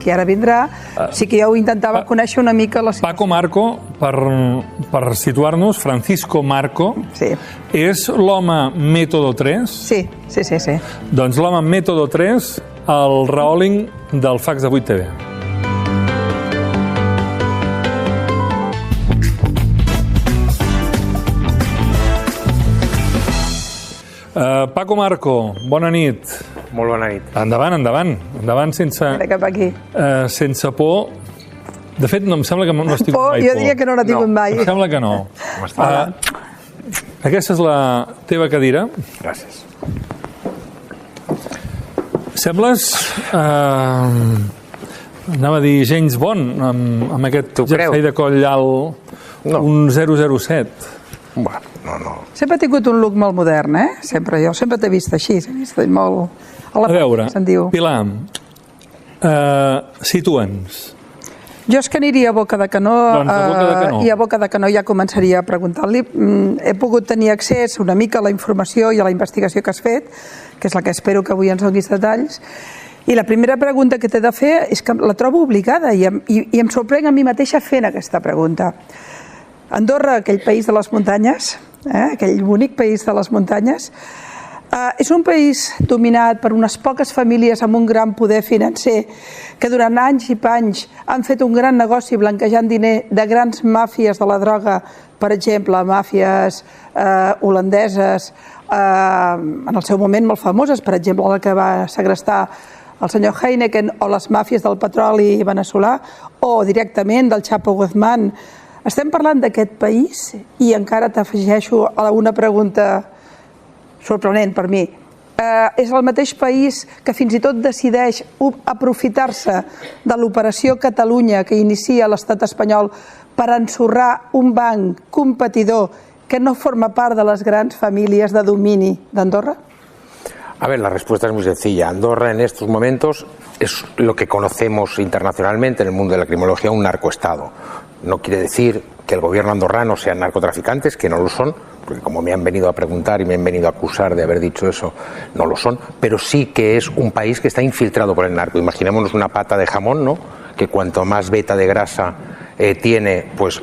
que ara vindrà, sí que jo intentava conèixer una mica la situació. Paco Marco, per situar-nos, Francisco Marco, és l'home Método 3? Sí. Doncs l'home Método 3, el Raholing del fax de 8TV. Paco Marco, bona nit. Molt bona nit. Endavant sense por. De fet, no em sembla que no has tingut mai por. Jo diria que no n'ha tingut mai. Em sembla que no. Aquesta és la teva cadira. Gràcies. Sembles, anava a dir James Bond, amb aquest jersei de coll alt, un 007. Bueno, no. Sempre he tingut un look molt modern, Sempre. Jo sempre t'he vist així, molt... A veure, Pilar, situa'ns. Jo és que aniria a Boca de Canó, i a Boca de Canó ja començaria a preguntar-li. He pogut tenir accés una mica a la informació i a la investigació que has fet, que és la que espero que avui ens donis detalls, i la primera pregunta que t'he de fer és que la trobo obligada i em sorprenc a mi mateixa fent aquesta pregunta. Andorra, aquell país de les muntanyes, aquell bonic país de les muntanyes, és un país dominat per unes poques famílies amb un gran poder financer que durant anys i panys han fet un gran negoci blanquejant diner de grans màfies de la droga, per exemple, màfies holandeses, en el seu moment molt famoses, per exemple, la que va segrestar el senyor Heineken, o les màfies del petroli veneçolà, o directament del Chapo Guzmán. Estem parlant d'aquest país i encara t'afegeixo a una pregunta sorprenent per mi. És el mateix país que fins i tot decideix aprofitar-se de l'operació Catalunya que inicia l'estat espanyol per ensorrar un banc competidor que no forma part de les grans famílies de domini d'Andorra? A ver, la respuesta es muy sencilla. Andorra en estos momentos es lo que conocemos internacionalmente en el mundo de la criminología, un narcoestado. No quiere decir que el gobierno andorrano sean narcotraficantes, que no lo son, porque como me han venido a preguntar y me han venido a acusar de haber dicho eso, no lo son, pero sí que es un país que está infiltrado por el narco. Imaginémonos una pata de jamón, ¿no? Que cuanto más veta de grasa tiene, pues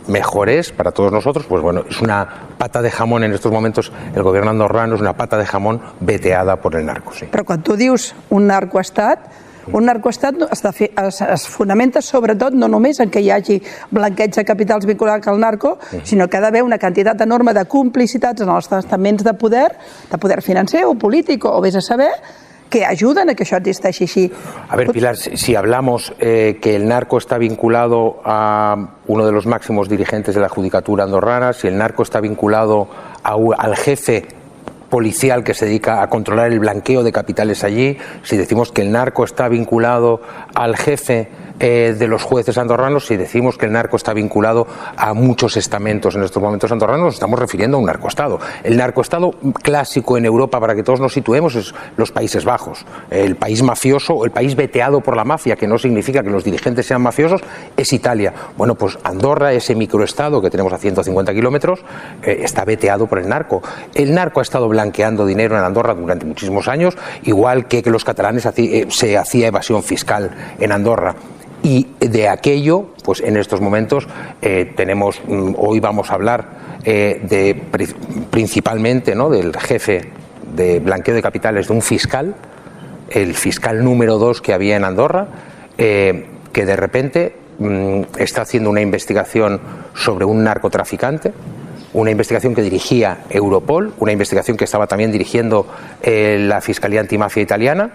mejor es para todos nosotros. Pues bueno, es una pata de jamón en estos momentos, el gobierno andorrano és una pata de jamón veteada por el narco, sí. Però quan tu dius un narcoestat es fonamenta sobretot no només en que hi hagi blanqueig de capitals vinculat al narco, sinó que ha d'haver una quantitat enorme de complicitats en els estaments de poder financer o polític, o vés a saber, que ayuden a que això existeixi així. A ver, Pilar, si hablamos que el narco está vinculado a uno de los máximos dirigentes de la judicatura andorrana, si el narco está vinculado al jefe policial que se dedica a controlar el blanqueo de capitales allí, si decimos que el narco está vinculado al jefe de los jueces andorranos, si decimos que el narco está vinculado a muchos estamentos en estos momentos andorranos, nos estamos refiriendo a un narcoestado. El narcoestado clásico en Europa, para que todos nos situemos, es los Países Bajos. El país mafioso, el país veteado por la mafia, que no significa que los dirigentes sean mafiosos, es Italia. Bueno, pues Andorra, ese microestado que tenemos a 150 kilómetros, está veteado por el narco. El narco ha estado blanqueando dinero en Andorra durante muchísimos años, igual que los catalanes se hacía evasión fiscal en Andorra. Y de aquello, pues en estos momentos hoy vamos a hablar principalmente, ¿no?, del jefe de blanqueo de capitales de un fiscal, el fiscal número 2 que había en Andorra, que de repente está haciendo una investigación sobre un narcotraficante, una investigación que dirigía Europol, una investigación que estaba también dirigiendo la Fiscalía Antimafia italiana,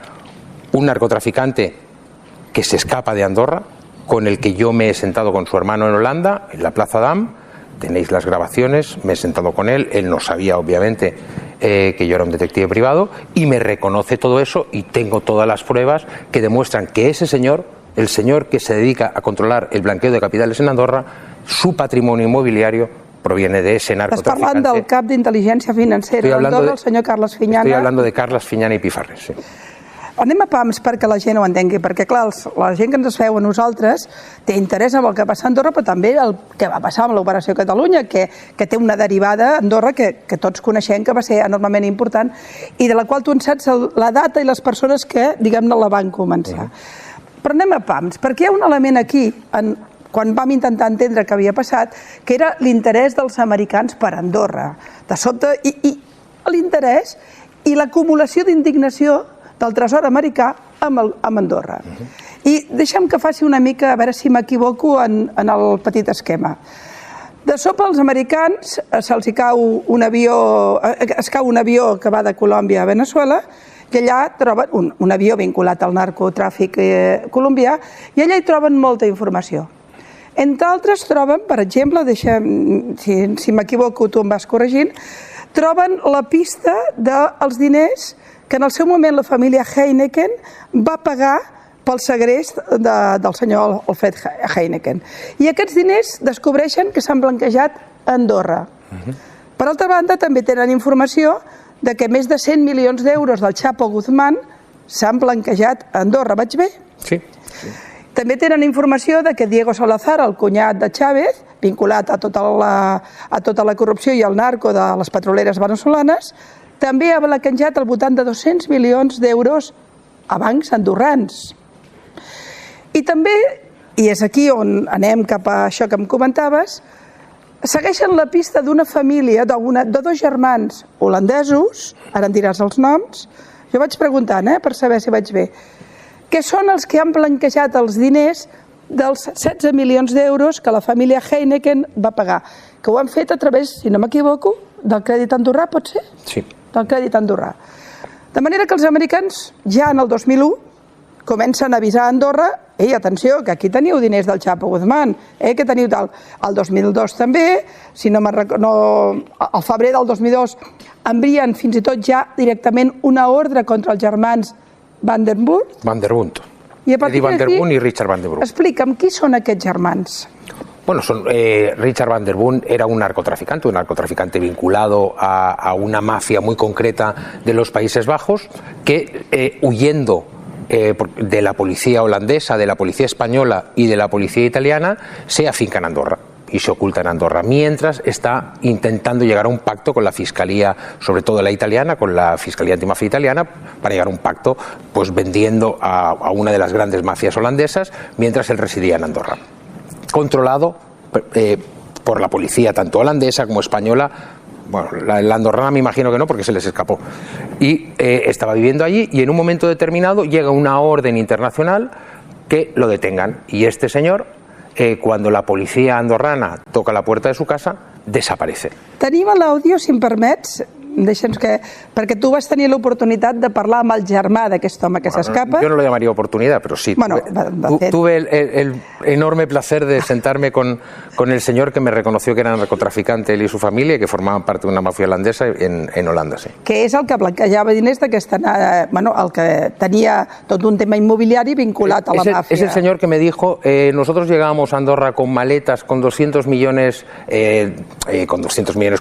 un narcotraficante que se escapa de Andorra, con el que yo me he sentado con su hermano en Holanda, en la Plaza Dam. Tenéis las grabaciones, me he sentado con él, él no sabía obviamente que yo era un detective privado, y me reconoce todo eso, y tengo todas las pruebas que demuestran que ese señor, el señor que se dedica a controlar el blanqueo de capitales en Andorra, su patrimonio inmobiliario proviene de ese narcotraficante. Estàs parlant del cap d'intel·ligència financera d'Andorra, el senyor Carles Fiñana. Estoy hablando de Carles Fiñana y Pifarres, sí. Anem a pams perquè la gent ho entengui, perquè clar, la gent que ens veu a nosaltres té interès en el que passa a Andorra, però també el que va passar amb l'Operació Catalunya, que té una derivada a Andorra que tots coneixem que va ser enormement important i de la qual tu en saps la data i les persones que, diguem-ne, la van començar. Però anem a pams, perquè hi ha un element aquí, quan vam intentar entendre què havia passat, que era l'interès dels americans per Andorra. De sobte, i l'interès i l'acumulació d'indignació del tresor americà amb Andorra. I deixa'm que faci una mica, a veure si m'equivoco en el petit esquema. De sobte als americans se'ls cau un avió que va de Colòmbia a Veneçuela i allà troben un avió vinculat al narcotràfic colombià i allà hi troben molta informació. Entre altres troben, per exemple, si m'equivoco tu em vas corregint, troben la pista dels diners que en el seu moment la família Heineken va pagar pel segrest del senyor Alfred Heineken. I aquests diners descobreixen que s'han blanquejat a Andorra. Per altra banda, també tenen informació de que més de 100 milions d'euros del Chapo Guzmán s'han blanquejat a Andorra. Vaig bé? Sí. També tenen informació de que Diego Salazar, el cunyat de Chávez, vinculat a tota la corrupció i al narco de les petroleres veneçolanes, també ha blanquejat al voltant de 200 milions d'euros a bancs andorrans. I també, i és aquí on anem cap a això que em comentaves, segueixen la pista d'una família, de dos germans holandesos, ara en diràs els noms, jo vaig preguntant per saber si vaig bé, que són els que han blanquejat els diners dels 16 milions d'euros que la família Heineken va pagar, que ho han fet a través, si no m'equivoco, del crèdit andorrà, pot ser? Sí. Del crèdit andorrà. De manera que els americans, ja en el 2001, comencen a avisar a Andorra: ei, atenció, que aquí teniu diners del Chapo Guzmán, que teniu tal. El 2002 també, al febrer del 2002 envien fins i tot ja directament una ordre contra els germans Van der Bundt. Eddie Van der Bundt i Richard Van der Bundt. Explica'm, qui són aquests germans? Bueno, Richard Van der Bundt era un narcotraficante vinculado a una mafia muy concreta de los Países Bajos que, huyendo de la policía holandesa, de la policía española y de la policía italiana, se afinca en Andorra y se oculta en Andorra, mientras está intentando llegar a un pacto con la fiscalía, sobre todo la italiana, con la fiscalía antimafia italiana, para llegar a un pacto pues vendiendo a una de las grandes mafias holandesas, mientras él residía en Andorra. Controlado por la policía, tanto holandesa como española. Bueno, la andorrana me imagino que no, porque se les escapó. Y estaba viviendo allí y en un momento determinado llega una orden internacional que lo detengan. Y este señor, cuando la policía andorrana toca la puerta de su casa, desaparece. Tenim l'àudio, si em permets, deixa'ns que... perquè tu vas tenir l'oportunitat de parlar amb el germà d'aquest home que s'escapa. Yo no lo llamaría oportunidad, pero sí. Bueno, tuve el enorme placer de sentarme con el señor que me reconoció que era narcotraficante, él y su familia, y que formaban parte de una mafia holandesa en Holanda, sí. Que és el que blanquejava diners d'aquesta... Bueno, el que tenia tot un tema immobiliari vinculat a la màfia. Es el señor que me dijo, nosotros llegábamos a Andorra con maletas con 200 millones,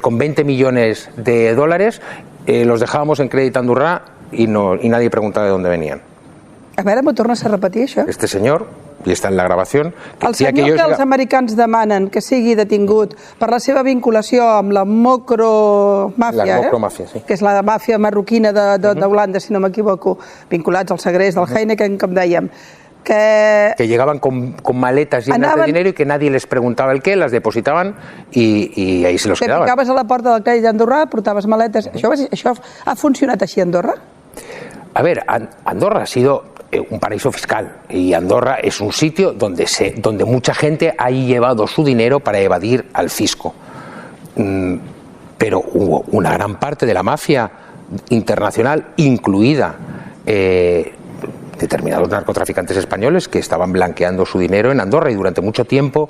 con 20 millones de dólares, los dejábamos en crèdit andorrà y nadie preguntaba de dónde venían. A veure, m'ho tornes a repetir, això? Este señor, y está en la grabación... El senyor que els americans demanen que sigui detingut per la seva vinculació amb la Mocromàfia, La Mocromàfia, sí. Que és la màfia marroquina d'Holanda, si no m'equivoco, vinculats al segrest del Heineken, com dèiem, que llegaban con maletas llenas de dinero y que nadie les preguntaba el qué, las depositaban y ahí se los quedaban. Te picaves a la porta del crèdit d'Andorra, portaves maletes... Això ha funcionat així a Andorra? A ver, Andorra ha sido un paraíso fiscal y Andorra es un sitio donde mucha gente ha llevado su dinero para evadir al fisco. Pero hubo una gran parte de la mafia internacional, incluida determinados narcotraficantes españoles, que estaban blanqueando su dinero en Andorra, y durante mucho tiempo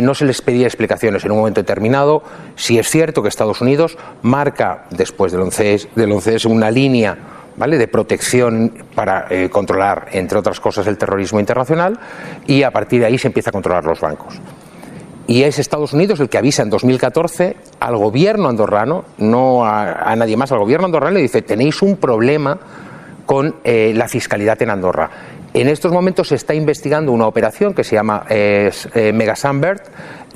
no se les pedía explicaciones. En un momento determinado, sí es cierto que Estados Unidos marca, después del 11S, una línea, ¿vale?, de protección para controlar, entre otras cosas, el terrorismo internacional, y a partir de ahí se empieza a controlar los bancos. Y es Estados Unidos el que avisa en 2014 al gobierno andorrano, no a nadie más, al gobierno andorrano, le dice: tenéis un problema con la fiscalidad en Andorra. En estos momentos se está investigando una operación que se llama Mega Sunbird,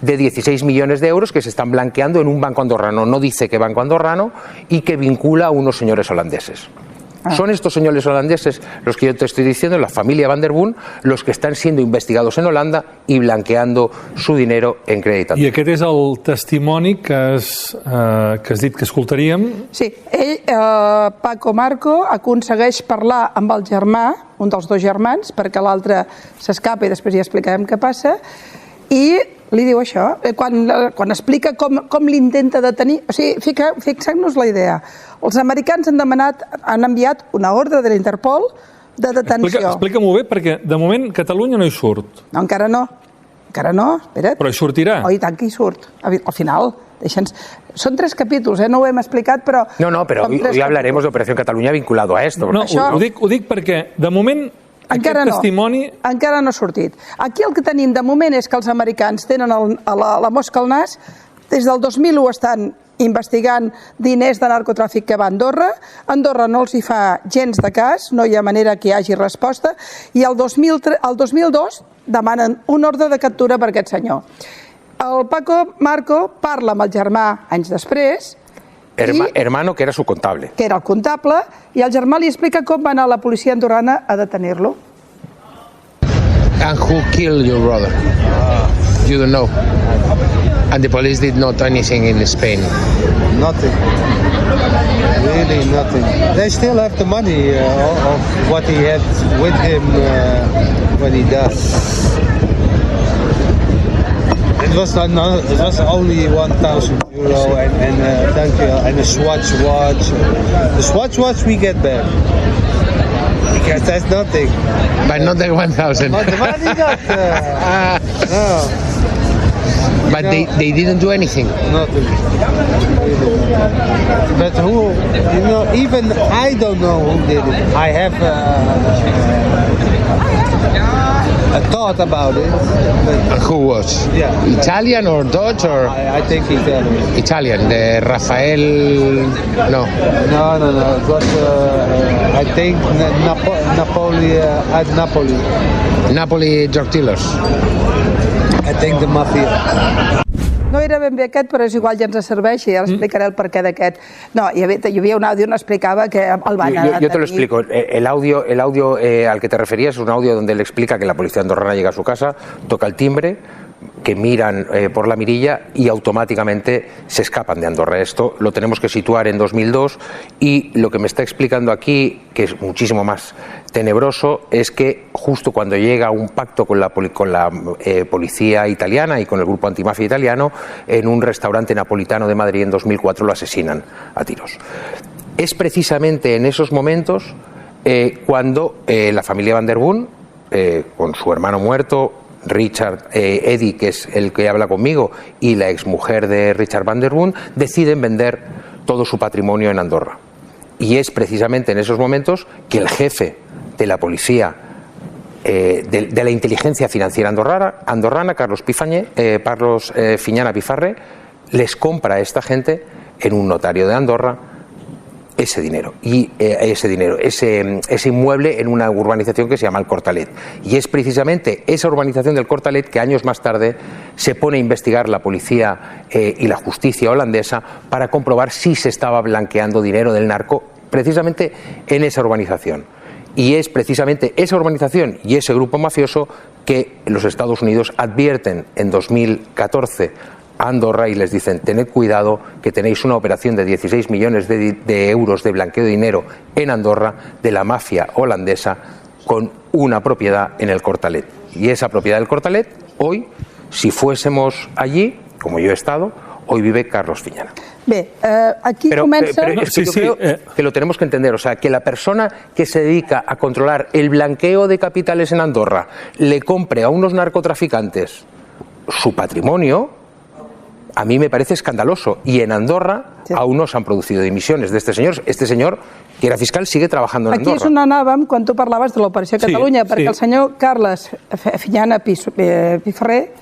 de 16 millones de euros que se están blanqueando en un banco andorrano. No dice qué banco andorrano, y que vincula a unos señores holandeses. Son estos señores holandeses, los que yo te estoy diciendo, la familia Van der Boom, los que estan sent investigados en Holanda i blanqueando su dinero en crèdit. I aquest és el testimoni que has dit que escoltaríem. Sí, ell, Paco Marco, aconsegueix parlar amb el germà, un dels dos germans, perquè l'altre s'escapa i després ja explicarem què passa, i li diu això, quan explica com l'intenta detenir. O sigui, fixem-nos la idea. Els americans han enviat una ordre de l'Interpol de detenció. Explica-m'ho bé, perquè de moment Catalunya no hi surt. No, encara no, espera't. Però hi sortirà. Oh, i tant que hi surt, al final. Són 3 capítols, no ho hem explicat, però... No, però hoy hablaremos de Operación Cataluña vinculado a esto. No, ho dic perquè, de moment, aquest testimoni... Encara no ha sortit. Aquí el que tenim de moment és que els americans tenen la mosca al nas. Des del 2001 estan investigant diners de narcotràfic que va a Andorra. Andorra no els hi fa gens de cas, no hi ha manera que hi hagi resposta, i el 2002 demanen un ordre de captura per aquest senyor. El Paco Marco parla amb el germà anys després. Hermano, que era su contable. Que era el comptable, i el germà li explica com va anar la policia andorrana a detenir-lo. And who killed your brother? You don't know. And the police did not anything in Spain. Nothing. Really nothing. They still have the money of what he had with him when he died. It was only €1,000 and a Swatch watch. The Swatch watch we get back. Because that's nothing. But not the 1,000. But the money not. No. But they didn't do anything. Nothing. But who? Even I don't know who did it. I have a thought about it. But who was? Yeah. Italian or Dutch or? I think Italian. Italian. The Rafael. No. No. It was I think Napoli at Napoli. Napoli drug dealers. I think the mafia. No era ben bé aquest, però és igual, ja ens serveix i ara explicaré el perquè d'aquest. No, hi havia un àudio on explicava que el van a detenir. Yo te lo explico. El audio al que te referías es un audio donde él explica que la policía andorrana llega a su casa, toca el timbre, que miran por la mirilla y automáticamente se escapan de Andorra. Esto lo tenemos que situar en 2002 y lo que me está explicando aquí, que es muchísimo más tenebroso, es que justo cuando llega un pacto con la policía italiana y con el grupo antimafia italiano, en un restaurante napolitano de Madrid en 2004 lo asesinan a tiros. Es precisamente en esos momentos cuando la familia Van der Boom, con su hermano muerto, Richard, Eddie, que es el que habla conmigo, y la exmujer de Richard Van der Boom, deciden vender todo su patrimonio en Andorra. Y es precisamente en esos momentos que el jefe de la policía, de la inteligencia financiera andorrana, Carlos Fiñana Pifarre, les compra a esta gente en un notario de Andorra ese inmueble en una urbanización que se llama el Cortalet. Y es precisamente esa urbanización del Cortalet que años más tarde se pone a investigar la policía y la justicia holandesa para comprobar si se estaba blanqueando dinero del narco precisamente en esa urbanización. Y es precisamente esa urbanización y ese grupo mafioso que los Estados Unidos advierten en 2014 a Andorra y les dicen: tened cuidado que tenéis una operación de 16 millones de euros de blanqueo de dinero en Andorra de la mafia holandesa con una propiedad en el Cortalet. Y esa propiedad del Cortalet, hoy, si fuésemos allí, como yo he estado, hoy vive Carlos Fiñana. Bé, aquí comença... Pero es que yo creo que lo tenemos que entender, o sea, que la persona que se dedica a controlar el blanqueo de capitales en Andorra le compre a unos narcotraficantes su patrimonio, a mí me parece escandaloso. Y en Andorra aún no se han producido dimisiones de este señor. Este señor, que era fiscal, sigue trabajando en Andorra. Aquí és on anàvem quan tu parlaves de l'Operació Catalunya, perquè el senyor Carles Fiñana Pifarre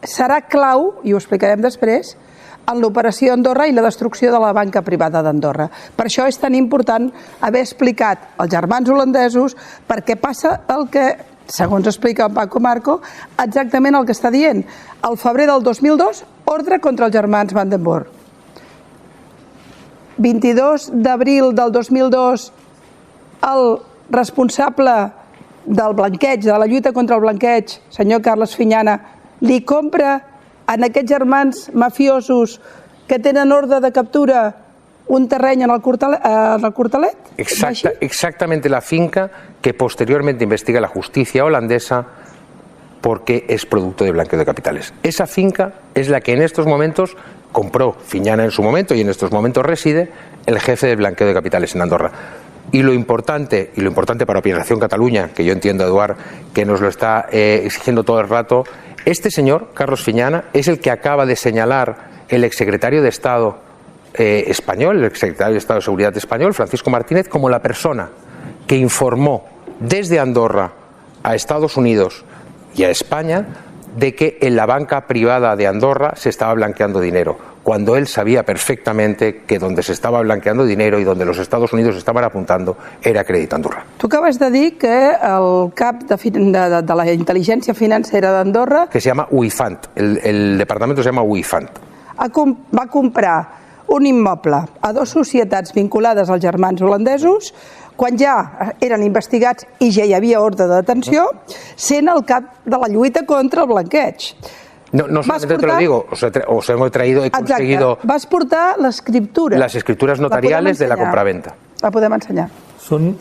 serà clau, i ho explicarem després, en l'operació Andorra i la destrucció de la banca privada d'Andorra. Per això és tan important haver explicat als germans holandesos per què passa el que, segons explica en Paco Marco, exactament el que està dient. Al febrer del 2002, ordre contra els germans Van den Boom. 22 d'abril del 2002, el responsable del blanqueig, de la lluita contra el blanqueig, senyor Carles Fiñana, li compra en aquests germans mafiosos que tenen ordre de captura un terreny en el Cortalet? Exactamente la finca que posteriormente investiga la justicia holandesa porque es producto de blanqueo de capitales. Esa finca es la que en estos momentos compró Fiñana en su momento y en estos momentos reside el jefe de blanqueo de capitales en Andorra. Y lo importante para Operación Cataluña, que yo entiendo, Eduard, que nos lo está exigiendo todo el rato, este señor, Carlos Fiñana, es el que acaba de señalar el exsecretario de Estado español, el exsecretario de Estado de Seguridad español, Francisco Martínez, como la persona que informó desde Andorra a Estados Unidos y a España de que en la banca privada de Andorra se estaba blanqueando dinero, cuando él sabía perfectamente que donde se estaba blanqueando dinero y donde los Estados Unidos estaban apuntando era Crèdit Andorra. Tu acabes de dir que el cap de la intel·ligència financera d'Andorra, que se llama UIFANT, el departamento se llama UIFANT, va comprar un immoble a dos societats vinculades als germans holandesos quan ja eren investigats i ja hi havia ordre de detenció, sent el cap de la lluita contra el blanqueig. No solamente te lo digo, os hemos traído, he conseguido... Vas portar l'escriptura. Las escrituras notariales de la compraventa. La podem ensenyar. Són...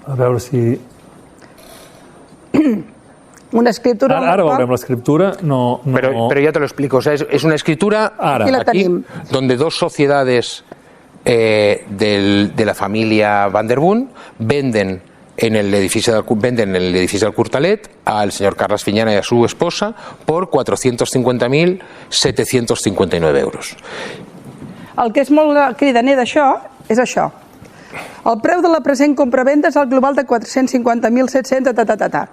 A veure si... Una escritura... Ara veurem l'escriptura, no... Pero ya te lo explico, o sea, es una escritura aquí, donde dos sociedades de la familia Van der Boom venden en el edificio del Cortalet al señor Carles Fiñana y a su esposa por 450.759 euros. El que és molt cridaner d'això és això. El preu de la present compravenda és el global de 450.700,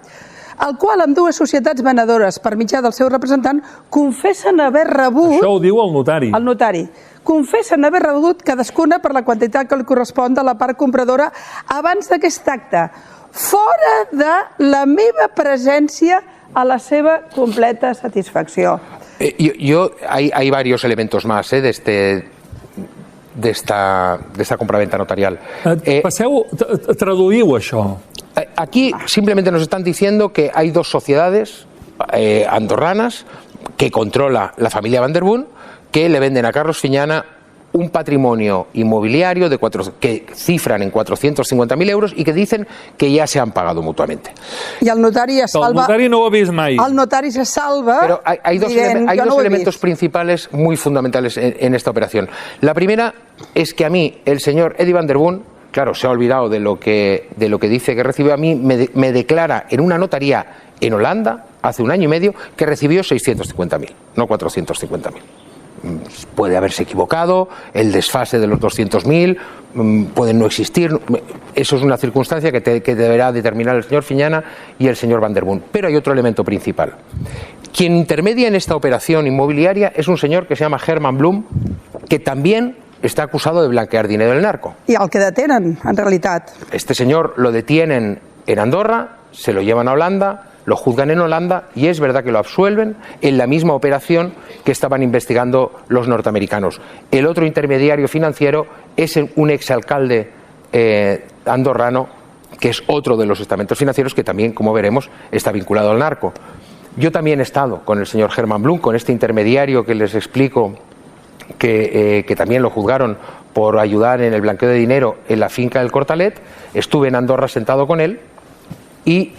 el qual amb dues societats venedores per mitjà del seu representant confessen haver rebut... Això ho diu el notari. El notari. Confessen haver rebut cadascuna per la quantitat que li correspon de la part compradora abans d'aquest acte, fora de la meva presència a la seva completa satisfacció. Hay varios elementos más de esta compraventa notarial. Passeu, traduïu això. Aquí simplemente nos están diciendo que hay dos sociedades andorranas que controla la familia Van der Boom que le venden a Carlos Fiñana un patrimonio inmobiliario que cifran en 450.000 euros y que dicen que ya se han pagado mutuamente. Y el notari es salva... El notari no ho ha vist mai. El notari se salva... Pero hay dos elementos principales muy fundamentales en esta operación. La primera es que a mí, el señor Eddie Van der Boom, claro, se ha olvidado de lo que dice que recibió, a mí me declara en una notaría en Holanda, hace un año y medio, que recibió 650.000, no 450.000. Puede haberse equivocado, el desfase de los 200.000 puede no existir, eso es una circunstancia que deberá determinar el señor Fiñana y el señor Van der Boom. Pero hay otro elemento principal. Quien intermedia en esta operación inmobiliaria es un señor que se llama Herman Blum, que también está acusado de blanquear dinero del narco. I el que detenen, en realitat. Este señor lo detienen en Andorra, se lo llevan a Holanda, lo juzgan en Holanda y es verdad que lo absuelven en la misma operación que estaban investigando los norteamericanos. El otro intermediario financiero es un exalcalde andorrano, que es otro de los estamentos financieros que también, como veremos, está vinculado al narco. Yo también he estado con el señor Herman Blum, con este intermediario que les explico, que también lo juzgaron por ayudar en el blanqueo de dinero en la finca del Cortalet. Estuve en Andorra sentado con él y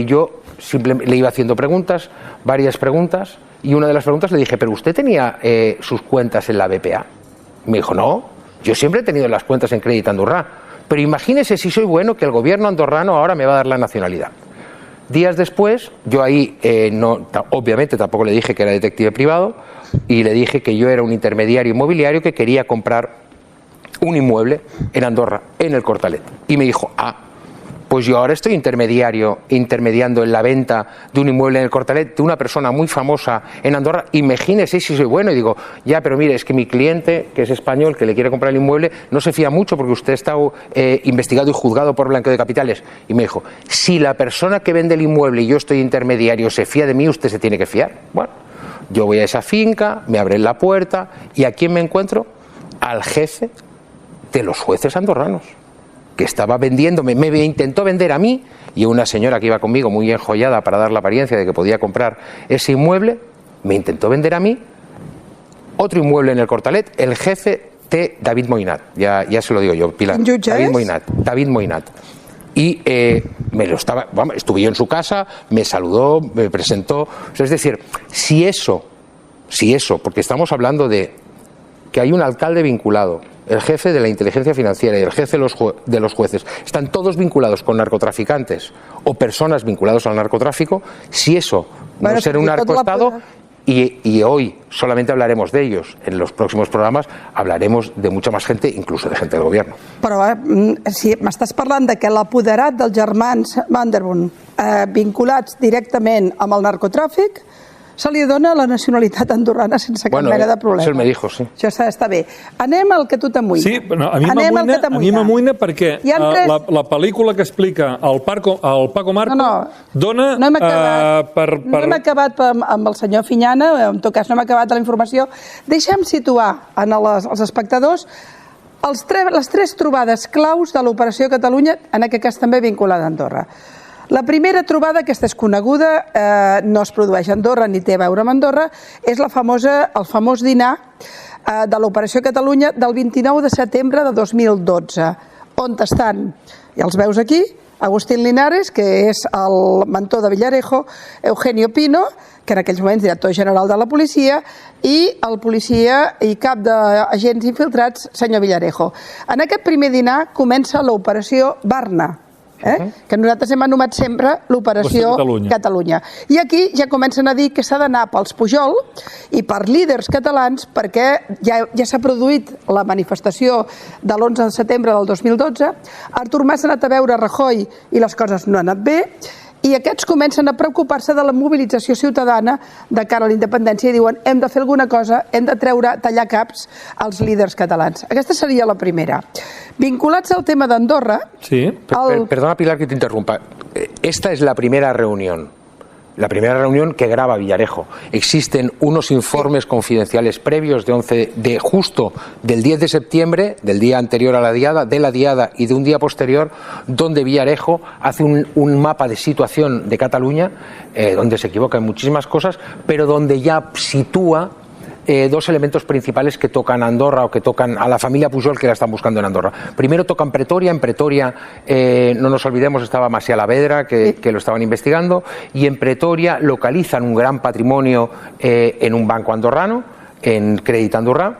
yo simplemente le iba haciendo preguntas, varias preguntas, y una de las preguntas le dije, ¿pero usted tenía sus cuentas en la BPA? Me dijo, no, yo siempre he tenido las cuentas en Crèdit Andorra, pero imagínese si soy bueno que el gobierno andorrano ahora me va a dar la nacionalidad. Días después, yo ahí, obviamente tampoco le dije que era detective privado, y le dije que yo era un intermediario inmobiliario que quería comprar un inmueble en Andorra, en el Cortalet. Y me dijo, pues yo ahora estoy intermediando en la venta de un inmueble en el Cortalet de una persona muy famosa en Andorra. Imagínese si soy bueno. Y digo, ya, pero mire, es que mi cliente, que es español, que le quiere comprar el inmueble, no se fía mucho porque usted está investigado y juzgado por blanqueo de capitales. Y me dijo, si la persona que vende el inmueble y yo estoy intermediario se fía de mí, usted se tiene que fiar. Bueno, yo voy a esa finca, me abren la puerta y ¿a quién me encuentro? al jefe de los jueces andorranos, que estaba vendiendo, me intentó vender a mí y a una señora que iba conmigo muy enjollada para dar la apariencia de que podía comprar ese inmueble, me intentó vender a mí otro inmueble en el Cortalet, el jefe de David Moinat, ya se lo digo yo, Pilar, David Moinat. Y estuve yo en su casa, me saludó, me presentó. Es decir, si eso, porque estamos hablando de que hay un alcalde vinculado, el jefe de la inteligencia financiera y el jefe de los jueces, están todos vinculados con narcotraficantes o personas vinculadas al narcotráfico, si eso no es ser un narcoestado, y hoy solamente hablaremos de ellos, en los próximos programes hablaremos de mucha más gente, incluso de gente del gobierno. Però si m'estàs parlant de que l'apoderat dels germans Vanderboom vinculats directament amb el narcotràfic se li dona la nacionalitat andorrana sense cap mena de problema. Això me dijo, sí. Això està bé. Anem al que tu t'amoïna. Sí, a mi m'amoïna perquè la pel·lícula que explica el Paco Marco dona per... No hem acabat amb el senyor Fiñana, en tot cas no hem acabat la informació. Deixa'm situar als espectadors les tres trobades claus de l'Operació Catalunya, en aquest cas també vinculada a Andorra. La primera trobada, aquesta és coneguda, no es produeix a Andorra ni té a veure amb Andorra, és el famós dinar de l'Operació Catalunya del 29 de setembre de 2012, on estan, ja els veus aquí, Agustín Linares, que és el mentor de Villarejo, Eugenio Pino, que en aquells moments director general de la policia, i el policia i cap d'agents infiltrats, senyor Villarejo. En aquest primer dinar comença l'Operació Barna, que nosaltres hem anomenat sempre l'Operació Catalunya. I aquí ja comencen a dir que s'ha d'anar pels Pujol i per líders catalans perquè ja s'ha produït la manifestació de l'11 de setembre del 2012, Artur Mas ha anat a veure Rajoy i les coses no han anat bé, i aquests comencen a preocupar-se de la mobilització ciutadana de cara a la independència i diuen hem de fer alguna cosa, hem de tallar caps als líders catalans. Aquesta seria la primera. Vinculats al tema d'Andorra... Sí. Perdona, Pilar, que te interrumpa. Esta es la primera reunión que graba Villarejo. Existen unos informes confidenciales previos de justo del 10 de septiembre, del día anterior a la diada, de la diada y de un día posterior, donde Villarejo hace un mapa de situación de Cataluña, donde se equivoca en muchísimas cosas, pero donde ya sitúa dos elementos principales que tocan a Andorra o que tocan a la familia Pujol que la están buscando en Andorra. Primero tocan Pretoria. En Pretoria, no nos olvidemos, estaba Macià Lavedra, que lo estaban investigando, y en Pretoria localizan un gran patrimonio en un banco andorrano, en Crèdit Andorrà,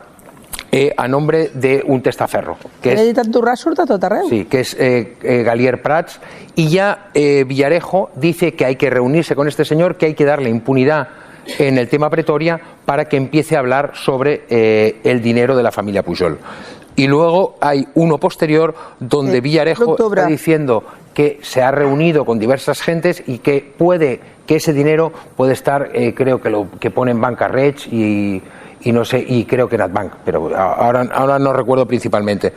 a nombre de un testaferro. Crèdit Andorrà surt a tot arreu. Sí, que es Galier Prats, y ya Villarejo dice que hay que reunirse con este señor, que hay que darle impunidad en el tema Pretoria para que empiece a hablar sobre el dinero de la familia Pujol. Y luego hay uno posterior donde Villarejo está diciendo que se ha reunido con diversas gentes y que ese dinero puede estar, creo que pone en Banca Reig y no sé, y creo que en Adbank, pero ahora no recuerdo principalmente.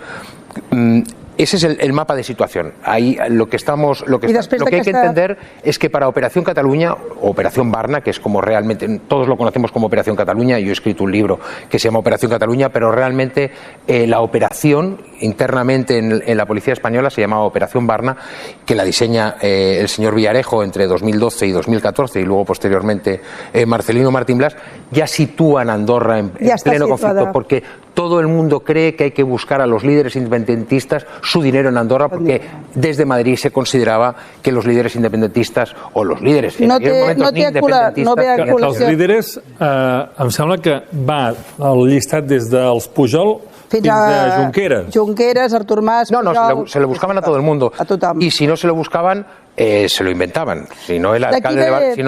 Ese es el mapa de situación. Ahí lo que hay que entender es que para Operación Cataluña, o Operación Barna, que es como realmente, todos lo conocemos como Operación Cataluña, yo he escrito un libro que se llama Operación Cataluña, pero realmente la operación internamente en la Policía Española se llamaba Operación Barna, que la diseña el señor Villarejo entre 2012 y 2014 y luego posteriormente Marcelino Martín Blas, ya sitúan a Andorra en pleno conflicto, porque todo el mundo cree que hay que buscar a los líderes independentistas su dinero en Andorra, porque desde Madrid se considerava que los líderes independentistes o los líderes en aquell moment independentistes... Els líderes, em sembla que va el llistat des dels Pujol fins a Junqueras. Junqueras, Artur Mas... No, se lo buscaban a todo el mundo. Y si no se lo buscaban, se lo inventaban. Si no,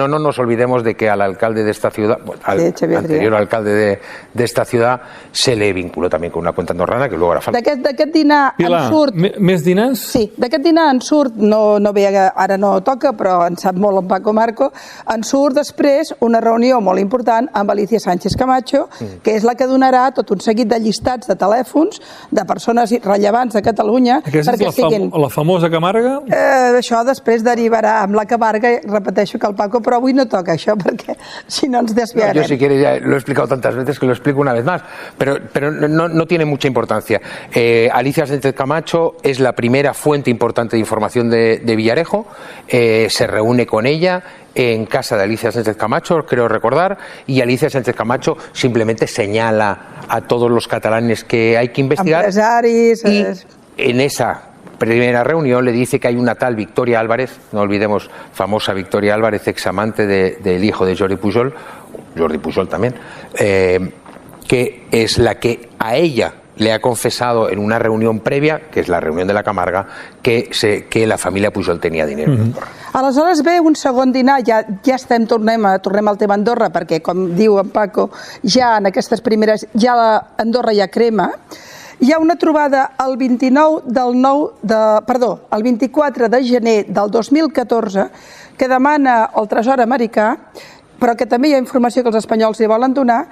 no nos olvidemos de que al alcalde de esta ciudad, al anterior alcalde de esta ciudad, se le vinculó también con una cuenta andorrana que luego era falsa. D'aquest dinar en surt... Més dinars? Sí, d'aquest dinar en surt, ara no toca, però en sap molt en Paco Marco, en surt després una reunió molt important amb Alicia Sánchez Camacho, que és la que donarà tot un seguit de llistats de telèfons de persones rellevants de Catalunya. Aquesta és la famosa Camarga? Això després derivarà amb la Camarga, repeteixo que el Paco, però avui no toca això, perquè si no ens desviarem. Yo si quieres, ya lo he explicado tantas veces que lo explico una vez más, pero no tiene mucha importancia. Alicia Sánchez Camacho es la primera fuente importante de información de Villarejo, se reúne con ella en casa de Alicia Sánchez Camacho, creo recordar, y Alicia Sánchez Camacho simplemente señala a todos los catalanes que hay que investigar. Empresaris, y en esa primera reunión le dice que hay una tal Victoria Álvarez, no olvidemos, famosa Victoria Álvarez, examante del hijo de Jordi Pujol también, que es la que a ella le ha confesado en una reunión previa, que és la reunió de la Camarga, que la família Pujol tenia dinero. Aleshores ve un segon dinar, ja tornem al tema Andorra, perquè, com diu en Paco, ja en aquestes primeres, ja Andorra ja crema. Hi ha una trobada el 24 de gener del 2014 que demana el tresor americà, però que també hi ha informació que els espanyols hi volen donar,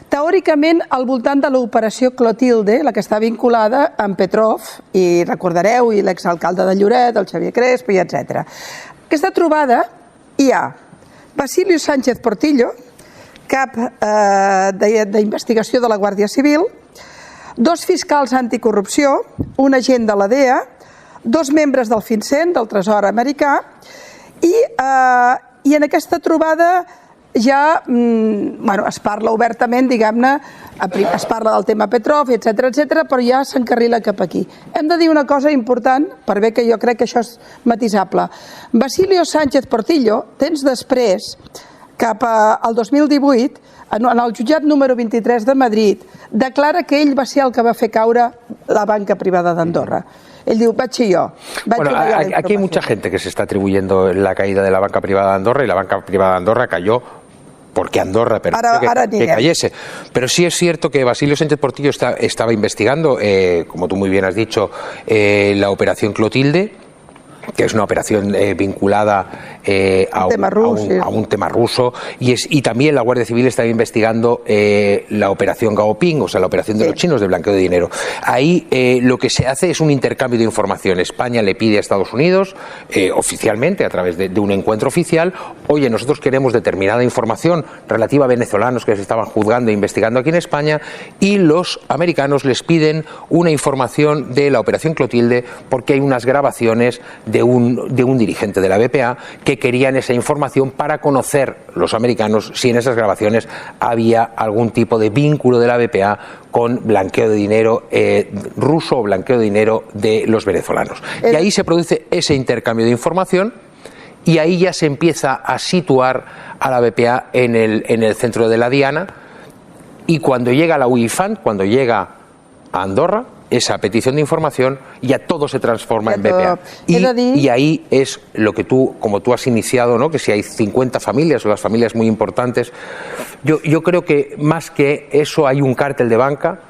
teòricament al voltant de l'operació Clotilde, la que està vinculada amb Petrov, i recordareu, i l'exalcalde de Lloret, el Xavier Crespo, i etc. Aquesta trobada hi ha Basilio Sánchez Portillo, cap d'investigació de la Guàrdia Civil, 2 fiscals anticorrupció, un agent de la DEA, 2 membres del FinCEN, del Tresor americà, i en aquesta trobada ja es parla obertament, diguem-ne, es parla del tema Petrov, etc., però ja s'encarrila cap aquí. Hem de dir una cosa important, per bé que jo crec que això és matisable. Basilio Sánchez Portillo, temps després, cap al 2018, en el jutjat número 23 de Madrid, declara que ell va ser el que va fer caure la banca privada d'Andorra. Él diu, vaig ser jo. Bueno, aquí hay mucha gente que se está atribuyendo la caída de la banca privada de Andorra, y la banca privada de Andorra cayó porque Andorra permitió que cayese. Pero sí es cierto que Basilio Sánchez Portillo estaba investigando, como tú muy bien has dicho, la operación Clotilde, que es una operación vinculada a un tema ruso, y también la Guardia Civil está investigando la operación Gaoping, o sea, la operación de los chinos de blanqueo de dinero. Ahí lo que se hace es un intercambio de información. España le pide a Estados Unidos, oficialmente, a través de un encuentro oficial, oye, nosotros queremos determinada información relativa a venezolanos que se estaban juzgando e investigando aquí en España, y los americanos les piden una información de la operación Clotilde porque hay unas grabaciones de un dirigente de la BPA que querían esa información para conocer los americanos si en esas grabaciones había algún tipo de vínculo de la BPA con blanqueo de dinero ruso o blanqueo de dinero de los venezolanos. Y ahí se produce ese intercambio de información, y ahí ya se empieza a situar a la BPA en el centro de la diana, y cuando llega la UIFAN, cuando llega a Andorra, esa petición de información, ya todo se transforma en BPA. Y ahí es lo que como tú has iniciado, ¿no? Que si hay 50 familias o las familias muy importantes, yo creo que más que eso hay un cártel de banca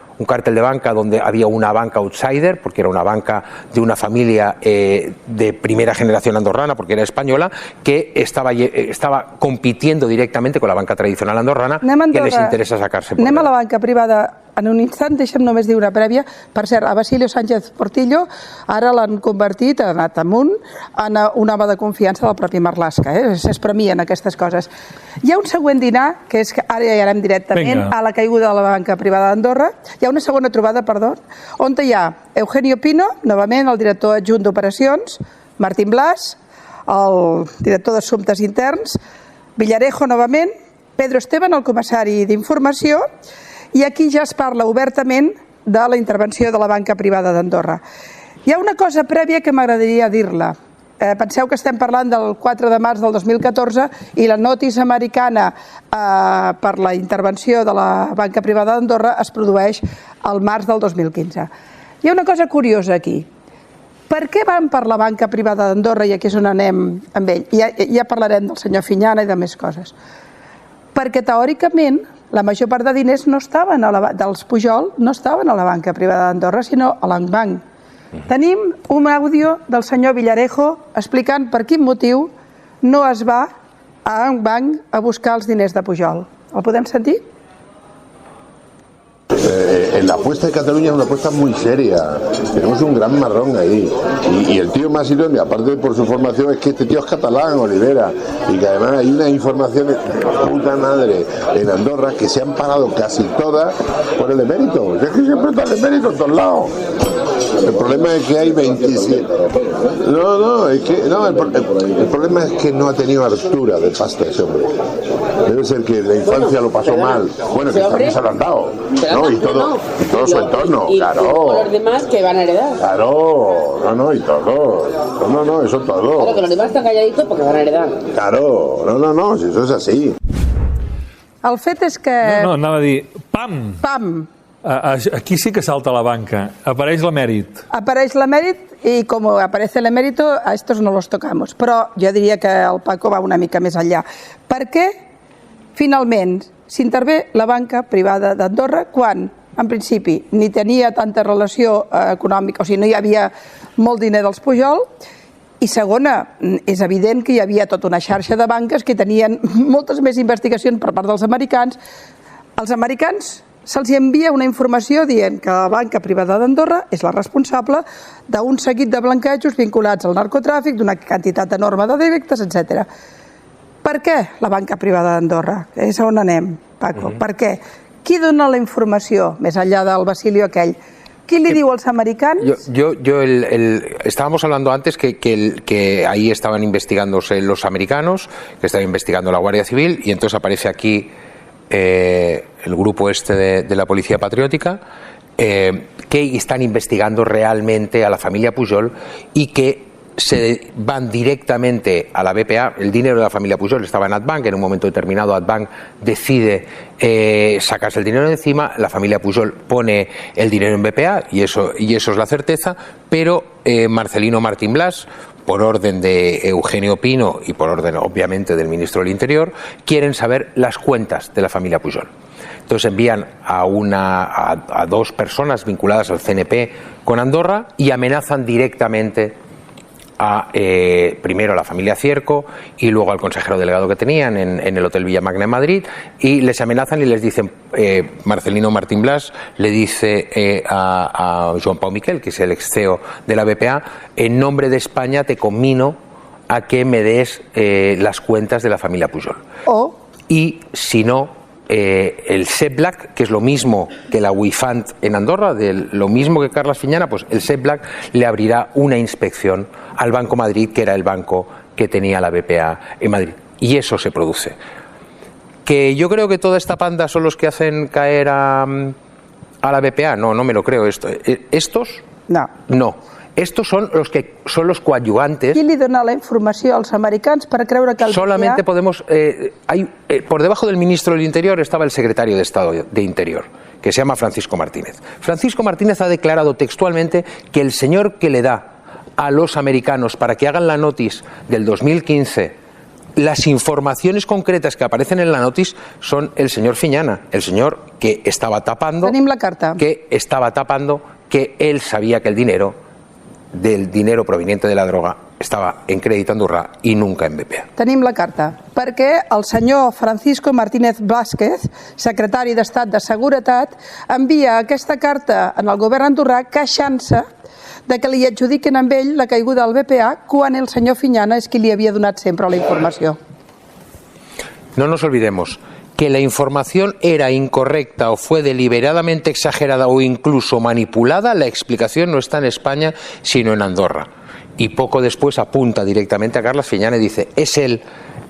donde había una banca outsider, porque era una banca de una familia de primera generación andorrana, porque era española, que estaba compitiendo directamente con la banca tradicional andorrana, que les interesa sacarse por anem a la banca privada en un instant. Deixa'm només dir una prèvia. Per cert, a Basilio Sánchez Portillo ara l'han convertit, ha anat amunt, en un home de confiança del propi Marlaska. Es premien aquestes coses. Hi ha un següent dinar, que és que ara ja anem directament a la caiguda de la banca privada d'Andorra. Hi ha una segona trobada, on hi ha Eugenio Pino, novament el director adjunt d'operacions, Martín Blas, el director d'assumptes interns, Villarejo, novament, Pedro Esteban, el comissari d'informació, i aquí ja es parla obertament de la intervenció de la banca privada d'Andorra. Hi ha una cosa prèvia que m'agradaria dir-la. Penseu que estem parlant del 4 de març del 2014 i la notícia americana per la intervenció de la banca privada d'Andorra es produeix al març del 2015. Hi ha una cosa curiosa aquí. Per què van per la banca privada d'Andorra, i aquí és on anem amb ell? Ja parlarem del senyor Fiñana i de més coses. Perquè teòricament la major part de diners dels Pujol no estaven a la banca privada d'Andorra, sinó a l'Angbanc. Tenim un àudio del senyor Villarejo explicant per quin motiu no es va a Angbanc a buscar els diners de Pujol. El podem sentir? En la apuesta de Cataluña es una apuesta muy seria. Tenemos un gran marrón ahí. Y el tío más idóneo, aparte por su formación, es que este tío es catalán, Olivera. Y que además hay unas informaciones, puta madre, en Andorra, que se han pagado casi todas por el emérito. Es que siempre está el emérito en todos lados. El problema es que hay 27. El problema es que no ha tenido hartura de pasta ese hombre. Debe ser que en la infancia lo pasó mal. Bueno, que también se lo han dado. ¿No? Y todo su entorno. Claro. Los demás que van a heredar. Claro. Y todo. No, eso todo. Claro, que los demás están calladitos porque van a heredar. Claro. No, si eso es así. El fet és que... No, anava a dir, pam! Pam! Aquí sí que salta la banca. Apareix l'emèrit. Apareix l'emèrit y como aparece el emérito, a estos no los tocamos. Però jo diria que el Paco va una mica més enllà. Per què, finalment, s'intervé la banca privada d'Andorra quan, en principi, ni tenia tanta relació econòmica, o sigui, no hi havia molt diner dels Pujol, i segona, és evident que hi havia tota una xarxa de banques que tenien moltes més investigacions per part dels americans. Els americans se'ls envia una informació dient que la banca privada d'Andorra és la responsable d'un seguit de blanquejos vinculats al narcotràfic, d'una quantitat enorme de delictes, etc. Per què la banca privada d'Andorra? És on anem, Paco. Per què? Qui dona la informació, més enllà del Basilio aquell? ¿Qué le digo a los americanos? Estábamos hablando antes que ahí estaban investigándose los americanos, que estaba investigando la Guardia Civil, y entonces aparece aquí el grupo este de la Policía Patriótica, que están investigando realmente a la familia Pujol y que se van directamente a la BPA. El dinero de la familia Pujol estaba en Adbank, en un momento determinado Adbank decide sacarse el dinero de encima, la familia Pujol pone el dinero en BPA y eso es la certeza, pero Marcelino Martín Blas, por orden de Eugenio Pino y por orden obviamente del ministro del Interior, quieren saber las cuentas de la familia Pujol. Entonces envían a dos personas vinculadas al CNP con Andorra y amenazan directamente primero a la familia Cierco y luego al consejero delegado que tenían en el Hotel Villamagna en Madrid, y les amenazan y les dicen, Marcelino Martín Blas le dice a Joan Pau Miquel, que es el ex CEO de la BPA, en nombre de España te conmino a que me des las cuentas de la familia Pujol. Y si no, el SEPLAC, que es lo mismo que la WIFANT en Andorra, lo mismo que Carles Fiñana, pues el SEPLAC le abrirá una inspección al Banco Madrid, que era el banco que tenía la BPA en Madrid. Y eso se produce. Que yo creo que toda esta panda son los que hacen caer a la BPA. No me lo creo. ¿Estos? No. Estos son los coadyuvantes. Qui li dona la informació als americans per creure que el Solamente podemos... por debajo del ministro del Interior estaba el secretario de Estado de Interior, que se llama Francisco Martínez. Francisco Martínez ha declarado textualmente que el señor que le da a los americanos para que hagan la notice del 2015, las informaciones concretas que aparecen en la notice son el señor Fiñana, el señor que estaba tapando... Tenim la carta. Que estaba tapando que él sabía que el dinero proveniente de la droga estava en Crèdit Andorrà i nunca en BPA. Tenim la carta, perquè el senyor Francisco Martínez Blázquez, secretari d'Estat de Seguretat, envia aquesta carta en el govern andorrà queixant-se de que li adjudiquen amb ell la caiguda del BPA quan el senyor Fiñana és qui li havia donat sempre la informació. No nos olvidemos que la información era incorrecta o fue deliberadamente exagerada o incluso manipulada, la explicación no está en España sino en Andorra. Y poco después apunta directamente a Carles Fiñana y dice, es él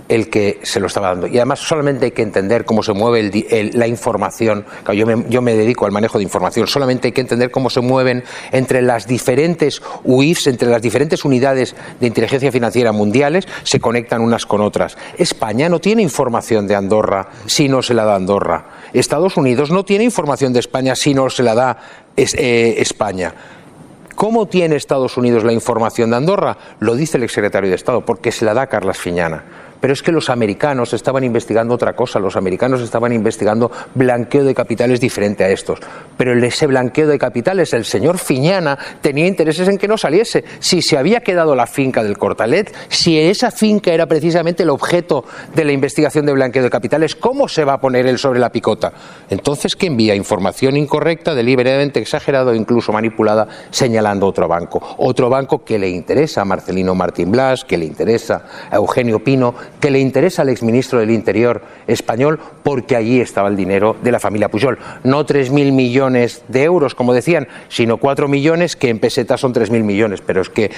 el que se lo estaba dando. Y además solamente hay que entender cómo se mueve la información. Yo me dedico al manejo de información. Solamente hay que entender cómo se mueven entre las diferentes UIFs, entre las diferentes unidades de inteligencia financiera mundiales, se conectan unas con otras. España no tiene información de Andorra si no se la da Andorra. Estados Unidos no tiene información de España si no se la da España. ¿Cómo tiene Estados Unidos la información de Andorra? Lo dice el exsecretario de Estado, porque se la da Carles Fiñana. pero es que los americanos estaban investigando otra cosa, los americanos estaban investigando blanqueo de capitales diferente a estos, pero ese blanqueo de capitales, el señor Fiñana tenía intereses en que no saliese. Si se había quedado la finca del Cortalet, si esa finca era precisamente el objeto de la investigación de blanqueo de capitales, ¿cómo se va a poner él sobre la picota? Entonces, ¿qué envía? Información incorrecta, deliberadamente exagerada o incluso manipulada, señalando otro banco que le interesa a Marcelino Martín Blas, que le interesa a Eugenio Pino, que le interesa al exministro del Interior español, porque allí estaba el dinero de la familia Pujol. No 3.000 millones de euros, como decían, sino 4 millones, que en pesetas son 3.000 millones. Pero es que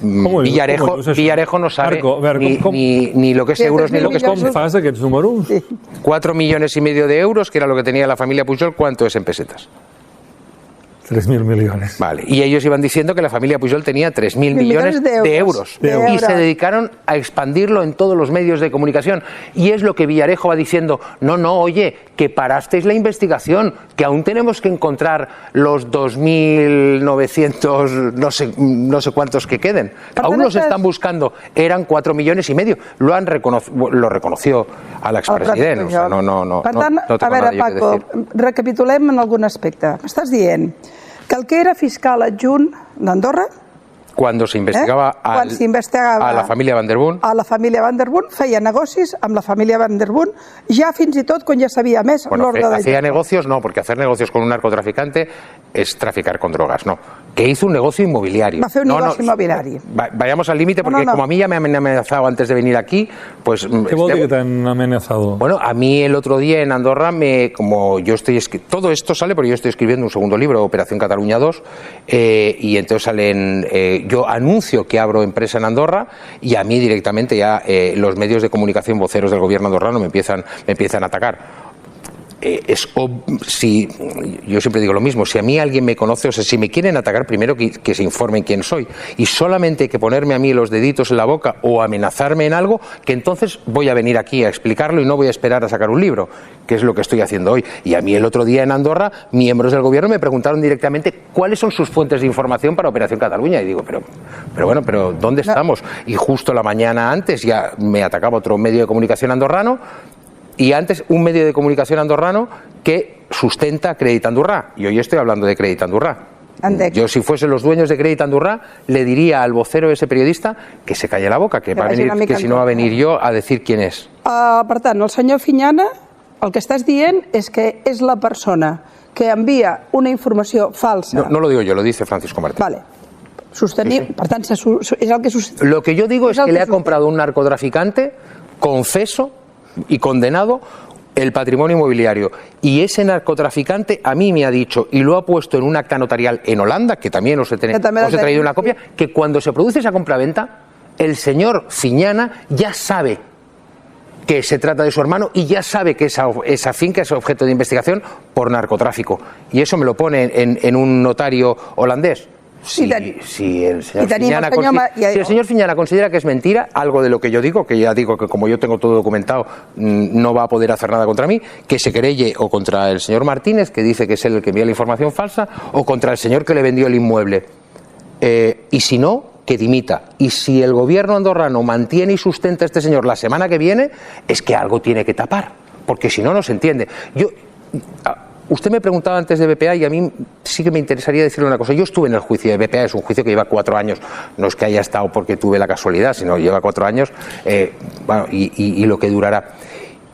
Villarejo no sabe ni lo que es euros ni lo que es... Com fas aquests números? 4,5 millones de euros, que era lo que tenía la familia Pujol. ¿Cuánto es en pesetas? 3.000 millones. Vale, y ellos iban diciendo que la familia Pujol tenía 3.000 millones de euros. Y se dedicaron a expandirlo en todos los medios de comunicación. Y es lo que Villarejo va diciendo: no, oye, que parasteis la investigación, que aún tenemos que encontrar los 2.900 no sé cuántos que queden. Aún los están buscando. Eran 4,5 millones. Lo reconoció a l'expresident. O sea, no per tant, a veure, Paco, recapitulem en algun aspecte. M'estàs dient que el que era fiscal adjunt d'Andorra, cuando se investigaba a la familia Van der Boom, feia negocis amb la família Van der Boom, ja fins i tot quan ja sabia més l'ordre de... Hacía negocios, no, porque hacer negocios con un narcotraficante es traficar con drogas, no. Que hizo un negocio inmobiliario. Va a hacer un negocio inmobiliario. Vayamos al límite, porque como a mí ya me han amenazado antes de venir aquí, pues... ¿Qué vol dir que t'han amenazado? Bueno, a mí el otro día en Andorra, como yo estoy... Todo esto sale porque yo estoy escribiendo un segundo libro, Operación Cataluña 2, y entonces salen... yo anuncio que abro empresa en Andorra y a mí directamente ya los medios de comunicación, voceros del gobierno andorrano me empiezan a atacar. Yo siempre digo lo mismo: si a mí alguien me conoce, o sea, si me quieren atacar, primero que se informen quién soy, y solamente hay que ponerme a mí los deditos en la boca o amenazarme en algo, que entonces voy a venir aquí a explicarlo y no voy a esperar a sacar un libro, que es lo que estoy haciendo hoy. Y a mí el otro día en Andorra, miembros del gobierno me preguntaron directamente cuáles son sus fuentes de información para Operación Cataluña, y digo, pero ¿dónde estamos? Y justo la mañana antes ya me atacaba otro medio de comunicación andorrano, y antes un medio de comunicación andorrano que sustenta Crèdit Andorrà. Y hoy estoy hablando de Crèdit Andorrà. Yo, si fuesen los dueños de Crèdit Andorrà, le diría al vocero de ese periodista que se calle la boca, que si no va a venir yo a decir quién és. Per tant, el senyor Fiñana, el que estàs dient és que és la persona que envia una informació falsa. No lo digo yo, lo dice Francisco Martín. Vale. Per tant, és el que sustenta. Lo que yo digo es que le ha comprado un narcotraficante, confeso y condenado, el patrimonio inmobiliario, y ese narcotraficante a mí me ha dicho, y lo ha puesto en un acta notarial en Holanda, que también os he traído una copia, que cuando se produce esa compraventa, el señor Fiñana ya sabe que se trata de su hermano y ya sabe que esa finca es objeto de investigación por narcotráfico, y eso me lo pone en un notario holandés. Si el señor Fiñana considera que es mentira, algo de lo que yo digo, que ya digo que como yo tengo todo documentado, no va a poder hacer nada contra mí, que se querelle o contra el señor Martínez, que dice que es el que envía la información falsa, o contra el señor que le vendió el inmueble. Y si no, que dimita. Y si el gobierno andorrano mantiene y sustenta a este señor la semana que viene, es que algo tiene que tapar, porque si no, no se entiende. Usted me preguntaba antes de BPA, y a mí sí que me interesaría decirle una cosa. Yo estuve en el juicio de BPA, es un juicio que lleva 4 años. No es que haya estado porque tuve la casualidad, sino lleva 4 años y lo que durará.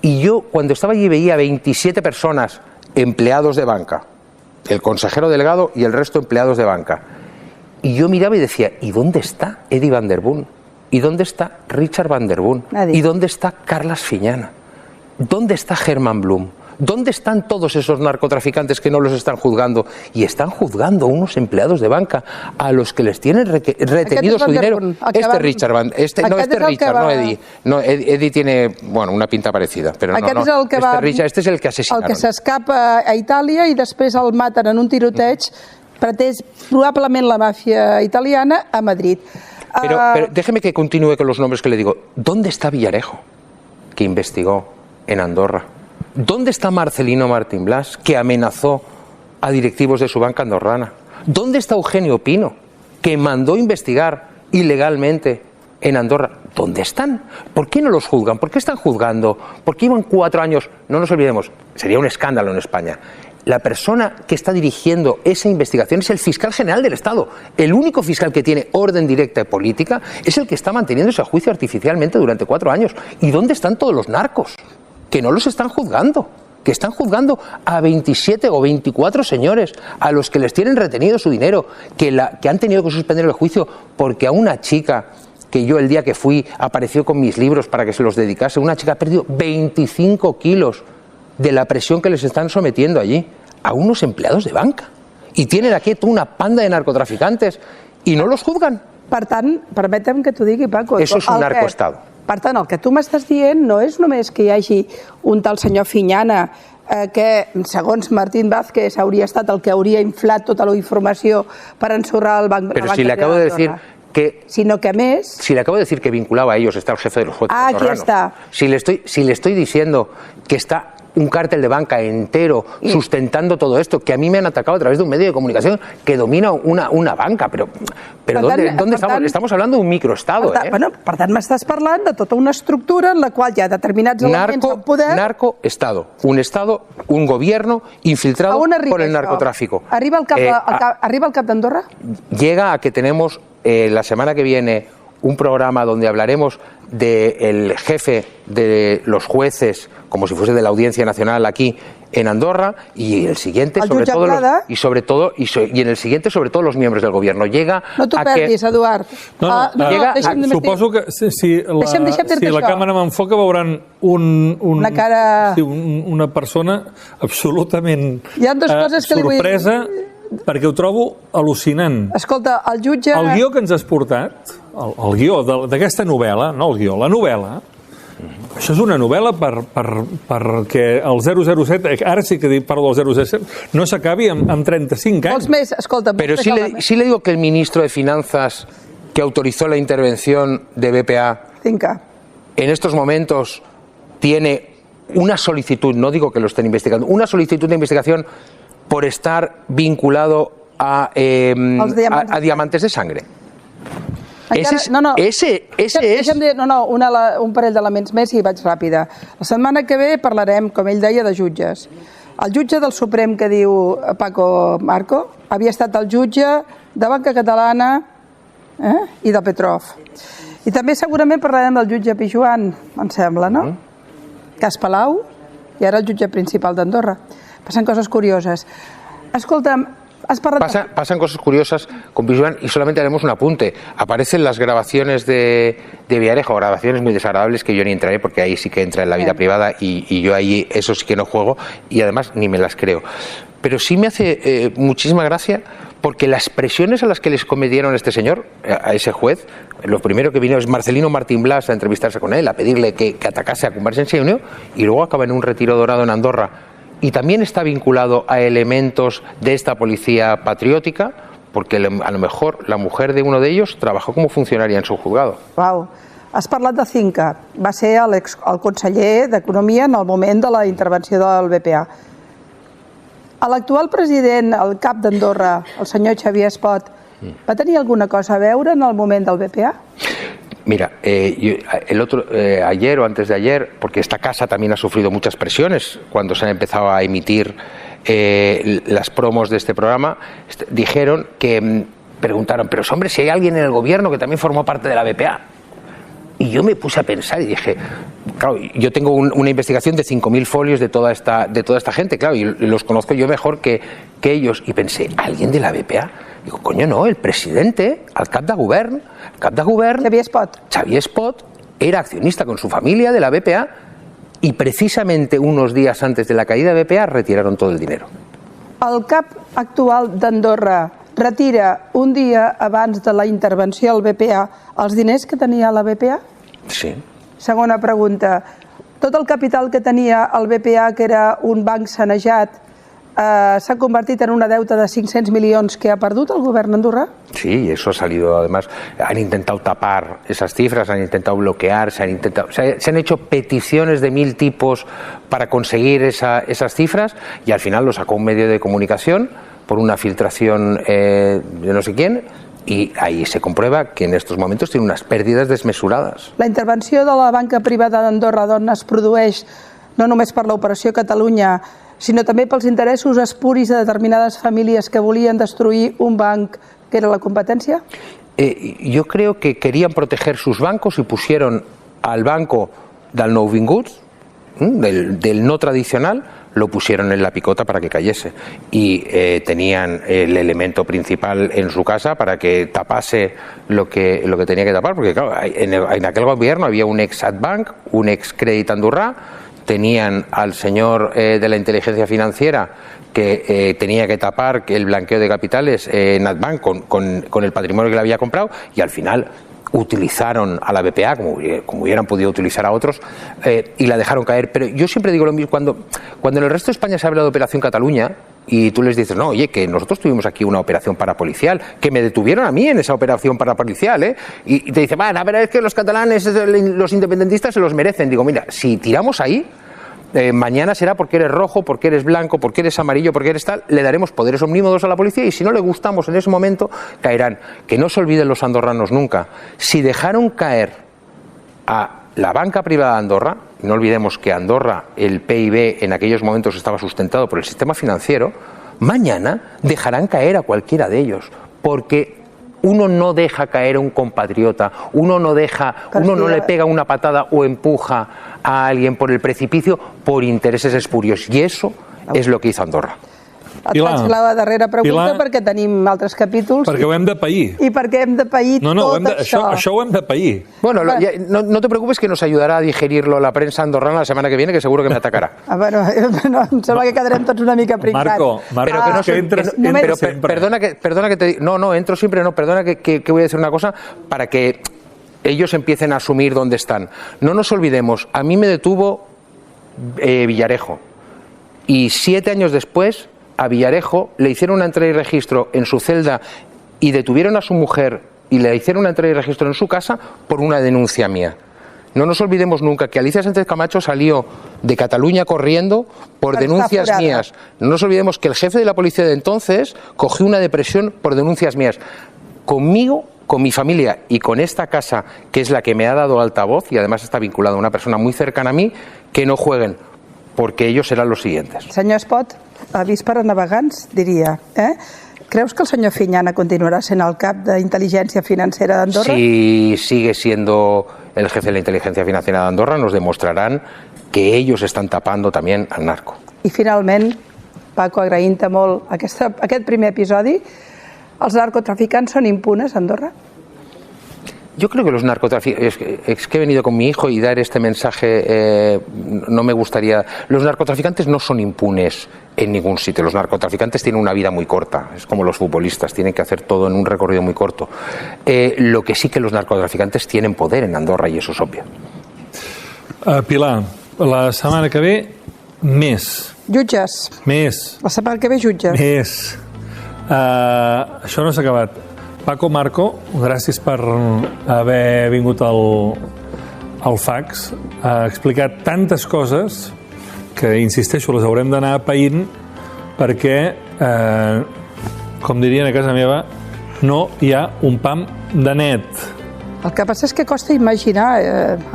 Y yo, cuando estaba allí, veía 27 personas, empleados de banca, el consejero delegado y el resto empleados de banca. Y yo miraba y decía, ¿y dónde está Eddie Van der Boom? ¿Y dónde está Richard Van der Boom? ¿Y dónde está Carles Fiñana? ¿Dónde está Herman Blum? ¿Dónde están todos esos narcotraficantes que no los están juzgando? Y están juzgando a unos empleados de banca a los que les tienen retenido su dinero. Eddie. No, Eddie tiene, una pinta parecida, pero este es el que asesinaron. El que s'escapa a Itàlia i després el maten en un tiroteig pretès probablement la màfia italiana a Madrid. Pero déjeme que continúe con los nombres que le digo. ¿Dónde está Villarejo, que investigó en Andorra? ¿Dónde está Marcelino Martín Blas, que amenazó a directivos de su banca andorrana? ¿Dónde está Eugenio Pino, que mandó investigar ilegalmente en Andorra. ¿Dónde están? ¿Por qué no los juzgan? ¿Por qué están juzgando? ¿Por qué iban 4 años? No nos olvidemos, sería un escándalo en España. La persona que está dirigiendo esa investigación es el fiscal general del Estado. El único fiscal que tiene orden directa y política es el que está manteniendo ese juicio artificialmente durante 4 años. ¿Y dónde están todos los narcos? Que no los están juzgando. Que están juzgando a 27 o 24 señores a los que les tienen retenido su dinero, que han tenido que suspender el juicio porque a una chica que yo el día que fui apareció con mis libros para que se los dedicase, una chica ha perdido 25 kilos de la presión que les están sometiendo allí a unos empleados de banca. Y tienen aquí toda una panda de narcotraficantes y no los juzgan. Per tant, permetem que t'ho digui, Paco. Eso és un narcoestado. Per tant, el que tu m'estàs dient no és només que hi hagi un tal senyor Fiñana que, segons Martín Vázquez, hauria estat el que hauria inflat tota la informació per ensorrar el banc. Pero si le acabo de decir que... Sino que a més... Si le acabo de decir que vinculaba a ellos, está el jefe de los jueces. Ah, aquí está. Si le estoy diciendo que está un cártel de banca entero sustentando todo esto, que a mí me han atacado a través de un medio de comunicación que domina una banca, pero ¿dónde estamos? Estamos hablando de un microestado. Bueno, per tant, m'estàs parlant de tota una estructura en la qual hi ha determinats elements del poder... Narcoestado. Un gobierno infiltrado por el narcotráfico. Arriba al cap d'Andorra? Llega a que tenemos la semana que viene un programa donde hablaremos del jefe de los jueces, como si fuese de la Audiencia Nacional aquí en Andorra, y el siguiente sobre todo y en el siguiente sobre todo los miembros del gobierno. Llega no t'ho perdis, Eduard. Suposo que si la càmera m'enfoca veuran una persona absolutament sorpresa, perquè ho trobo al·lucinant. Escolta, el jutge... El guió que ens has portat, el guió d'aquesta novel·la, no el guió, la novel·la, això és una novel·la perquè el 007, ara sí que parlo del 007, no s'acabi amb 35 anys. Vols més? Escolta... Pero sí le digo que el ministro de Finanzas que autorizó la intervención de BPA en estos momentos tiene una solicitud, no digo que lo estén investigando, una solicitud de investigación por estar vinculado a diamantes de sangre. Ese és... Un parell d'elements més i vaig ràpida. La setmana que ve parlarem, com ell deia, de jutges. El jutge del Suprem que diu Paco Marco havia estat el jutge de Banca Catalana i de Petrov. I també segurament parlarem del jutge Pijuan, em sembla, no? Cas Palau, i ara el jutge principal d'Andorra. Pasan cosas curiosas. Escolta'm, has parlat... Pasan cosas curiosas con Pijuan y solamente haremos un apunte. Aparecen las grabaciones de Villarejo, grabaciones muy desagradables que yo ni entraré porque ahí sí que entra en la vida privada y yo ahí eso sí que no juego y además ni me las creo. Pero sí me hace muchísima gracia porque las presiones a las que les cometieron a este señor, a ese juez, lo primero que vino es Marcelino Martín Blas a entrevistarse con él, a pedirle que atacase a Convergencia y Unió y luego acaba en un retiro dorado en Andorra. Y también está vinculado a elementos de esta policía patriótica, porque a lo mejor la mujer de uno de ellos trabajó como funcionaria en su juzgado. Wow. Has parlat de Cinca. Va ser el conseller d'Economia en el moment de la intervenció del BPA. L'actual president, el cap d'Andorra, el senyor Xavier Espot, va tenir alguna cosa a veure en el moment del BPA? Mira, ayer o antes de ayer, porque esta casa también ha sufrido muchas presiones cuando se han empezado a emitir las promos de este programa, dijeron que preguntaron, pero hombre, si hay alguien en el gobierno que también formó parte de la BPA. Y yo me puse a pensar y dije, claro, yo tengo una investigación de 5.000 folios de toda esta gente, claro, y los conozco yo mejor que ellos. Y pensé, ¿alguien de la BPA? Digo, coño, no, el presidente, el cap de govern, Xavier Espot, era accionista con su familia de la BPA y precisamente unos días antes de la caída de BPA retiraron todo el dinero. El cap actual d'Andorra retira un dia abans de la intervenció al BPA els diners que tenia la BPA? Sí. Segona pregunta. Tot el capital que tenia el BPA, que era un banc sanejat, s'ha convertit en una deuta de 500 milions que ha perdut el govern andorrà? Sí, eso ha salido, además, han intentado tapar esas cifras, han intentado bloquear, se han hecho peticiones de 1000 tipos para conseguir esas cifras y al final lo sacó un medio de comunicación por una filtración de no sé quién y ahí se comprueba que en estos momentos tiene unas pérdidas desmesuradas. La intervenció de la banca privada d'Andorra d'on es produeix no només per l'Operació Catalunya, sinó també pels interessos espuris de determinades famílies que volien destruir un banc que era la competència? Yo creo que querían proteger sus bancos y pusieron al banco del nouvinguts, del no tradicional, lo pusieron en la picota para que cayese y tenían el elemento principal en su casa para que tapase lo que tenía que tapar, porque claro, en aquel gobierno había un ex Adbank, un ex Crédit Andorrà, tenían al señor de la inteligencia financiera que tenía que tapar el blanqueo de capitales en Adbank con el patrimonio que le había comprado, y al final utilizaron a la BPA como hubieran podido utilizar a otros y la dejaron caer. Pero yo siempre digo lo mismo, cuando en el resto de España se habla de Operación Cataluña y tú les dices, no, oye, que nosotros tuvimos aquí una operación parapolicial, que me detuvieron a mí en esa operación parapolicial, y te dicen, bueno, pero es que los catalanes, los independentistas se los merecen. Digo, mira, si tiramos ahí, mañana será porque eres rojo, porque eres blanco, porque eres amarillo, porque eres tal, le daremos poderes omnímodos a la policía y si no le gustamos en ese momento, caerán. Que no se olviden los andorranos nunca. Si dejaron caer a la banca privada de Andorra, no olvidemos que Andorra, el PIB en aquellos momentos estaba sustentado por el sistema financiero, mañana dejarán caer a cualquiera de ellos, porque uno no deja caer a un compatriota, uno no le pega una patada o empuja a alguien por el precipicio por intereses espurios, i eso és lo que hizo Andorra. Et faig la darrera pregunta perquè tenim altres capítols. Perquè ho hem de pair. I perquè hem de pair tot això. Això ho hem de pair. Bueno, no te preocupes que nos ayudará a digerirlo la prensa andorrana la semana que viene, que seguro que me atacará. Bueno, em sembla que quedarem tots una mica pringats. Marco, perdona que te diga. No, entro siempre, no, perdona que voy a decir una cosa para que ellos empiecen a asumir dónde están. No nos olvidemos, a mí me detuvo Villarejo y 7 años después a Villarejo le hicieron una entrada y registro en su celda y detuvieron a su mujer y le hicieron una entrada y registro en su casa por una denuncia mía. No nos olvidemos nunca que Alicia Sánchez Camacho salió de Cataluña corriendo por denuncias mías. No nos olvidemos que el jefe de la policía de entonces cogió una depresión por denuncias mías. Conmigo, con mi familia y con esta casa, que es la que me ha dado altavoz y además está vinculada a una persona muy cercana a mí, que no jueguen, porque ellos serán los siguientes. Senyor Espot, avís per a navegants, diria. ¿Creus que el senyor Fiñana continuará siendo el cap de inteligencia financiera de Andorra? Si sigue siendo el jefe de la inteligencia financiera de Andorra, nos demostrarán que ellos están tapando también al narco. I finalment, Paco, agraint-te molt aquest primer episodi, ¿els narcotraficants són impunes a Andorra? Yo creo que los narcotraficantes, es que he venido con mi hijo y dar este mensaje no me gustaría. Los narcotraficantes no son impunes en ningún sitio. Los narcotraficantes tienen una vida muy corta, es como los futbolistas, tienen que hacer todo en un recorrido muy corto. Lo que sí que los narcotraficantes tienen poder en Andorra y eso es obvio. Pilar, la setmana que ve, més. Jutges. Més. La setmana que ve, jutges. Més. Això no s'ha acabat. Paco, Marco, gràcies per haver vingut al fax. Ha explicat tantes coses que, insisteixo, les haurem d'anar paint perquè, com dirien a casa meva, no hi ha un pam de net. El que passa és que costa imaginar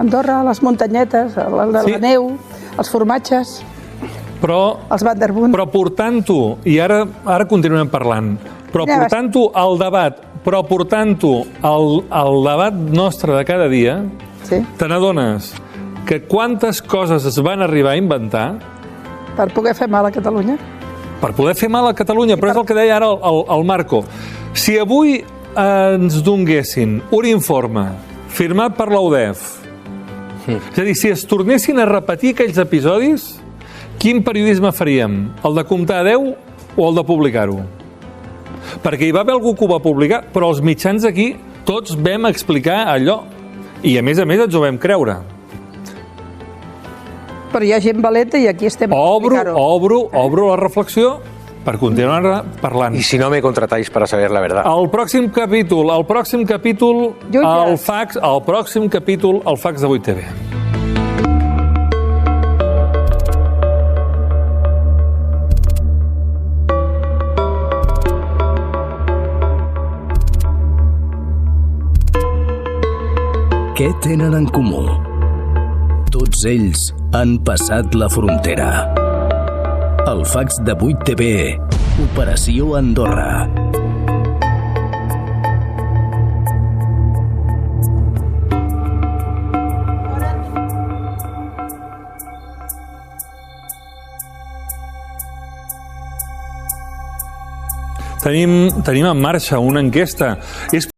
Andorra, les muntanyetes, la neu, els formatges, els Vanderbund. Però portant-ho, i ara continuem parlant, però portant-ho al debat, però portant-ho al debat nostre de cada dia, te n'adones que quantes coses es van arribar a inventar per poder fer mal a Catalunya. Per poder fer mal a Catalunya, però és el que deia ara el Marco. Si avui ens donguessin un informe firmat per l'UDEF, és a dir, si es tornessin a repetir aquells episodis, quin periodisme faríem? El de comptar a 10 o el de publicar-ho? Perquè hi va haver algú que ho va publicar, però els mitjans aquí tots vam explicar allò. I a més ens ho vam creure. Però hi ha gent valenta i aquí estem a explicar-ho. Obro la reflexió per continuar parlant. I si no me contratáis para saber la verdad. El pròxim capítol, el pròxim capítol al fax de 8TV. Què tenen en comú? Tots ells han passat la frontera. El fax de 8TV, Operació Andorra. Tenim en marxa una enquesta. És